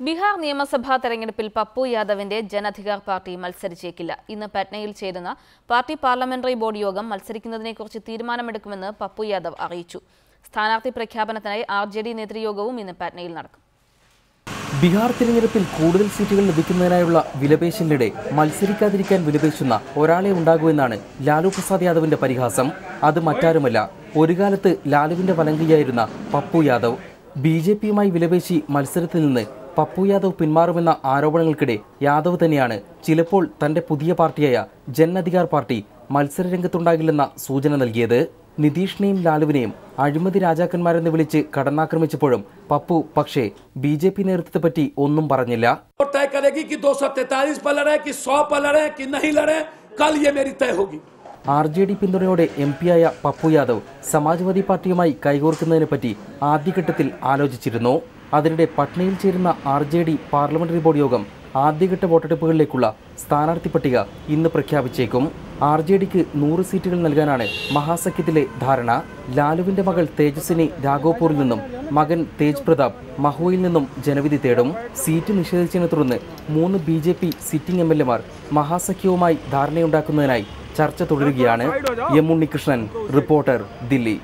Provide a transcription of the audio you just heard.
ബീഹാർ നിയമസഭാ തെരഞ്ഞെടുപ്പിൽ പപ്പു യാദവിന്റെ ജനഅധികാർ പാർട്ടി മത്സരിച്ചേക്കില്ല. ഇന്ന് പട്നയിൽ ചേരുന്ന പാർട്ടി പാർലമെന്ററി ബോർഡ് യോഗം മത്സരിക്കുന്നതിനെക്കുറിച്ച് തീരുമാനമെടുക്കുമെന്ന് പപ്പു യാദവ് അറിയിച്ചു. സ്ഥാനാർത്ഥി പ്രഖ്യാപനത്തിനായി RJD നേതൃയോഗവും ഇന്ന് പട്നയിൽ നടക്കും. ബീഹാർ തിരഞ്ഞെടുപ്പിൽ കൂടുതൽ സീറ്റുകൾ ലഭിക്കുന്നതിനായുള്ള വിലപേശലിനിടെ മത്സരിക്കാതിരിക്കാൻ വിലപേശുന്ന ഒരാളെ ഉണ്ടാകുമെന്നാണ് ലാലു പ്രസാദ് യാദവിന്റെ പരിഹാസം. അത് മറ്റാരുമല്ല, ഒരു കാലത്ത് ലാലുവിന്റെ വലങ്കിയായിരുന്ന പപ്പു യാദവ്. BJPയുമായി വിലപേശി മത്സരത്തിൽ നിന്ന് പപ്പു യാദവ് പിന്മാറുമെന്ന ആരോപണങ്ങൾക്കിടെ യാദവ് തന്നെയാണ് ചിലപ്പോൾ തന്റെ പുതിയ പാർട്ടിയായ ജനഅധികാർ പാർട്ടി മത്സരരംഗത്തുണ്ടാകില്ലെന്ന സൂചന നൽകിയത്. നിതീഷിനെയും ലാലുവിനെയും അഴിമതി രാജാക്കന്മാരെന്ന് വിളിച്ച് കടന്നാക്രമിച്ചപ്പോഴും പപ്പു പക്ഷേ BJP നേതൃത്വത്തെപ്പറ്റി ഒന്നും പറഞ്ഞില്ല. RJD പിന്തുണയോടെ MP-യായ പപ്പു യാദവ് സമാജ്വാദി പാർട്ടിയുമായി കൈകോർക്കുന്നതിനെപ്പറ്റി ആദ്യഘട്ടത്തിൽ ആലോചിച്ചിരുന്നു. അതിനിടെ പട്നയിൽ ചേരുന്ന RJD പാർലമെന്ററി ബോർഡ് യോഗം ആദ്യഘട്ട വോട്ടെടുപ്പുകളിലേക്കുള്ള സ്ഥാനാർത്ഥി പട്ടിക ഇന്ന് പ്രഖ്യാപിച്ചേക്കും. RJDക്ക് 100 സീറ്റുകൾ നൽകാനാണ് മഹാസഖ്യത്തിലെ ധാരണ. ലാലുവിന്റെ മകൾ തേജസ്വിനി രാഘോപൂരിൽ നിന്നും മകൻ തേജ് പ്രതാപ് മഹുവയിൽ നിന്നും ജനവിധി തേടും. സീറ്റ് നിഷേധിച്ചതിനെ തുടർന്ന് 3 BJP സിറ്റിംഗ് MLA-മാർ മഹാസഖ്യവുമായി ധാരണയുണ്ടാക്കുന്നതിനായി ചർച്ച തുടരുകയാണ്. M Unnikrishnan, reporter, Delhi.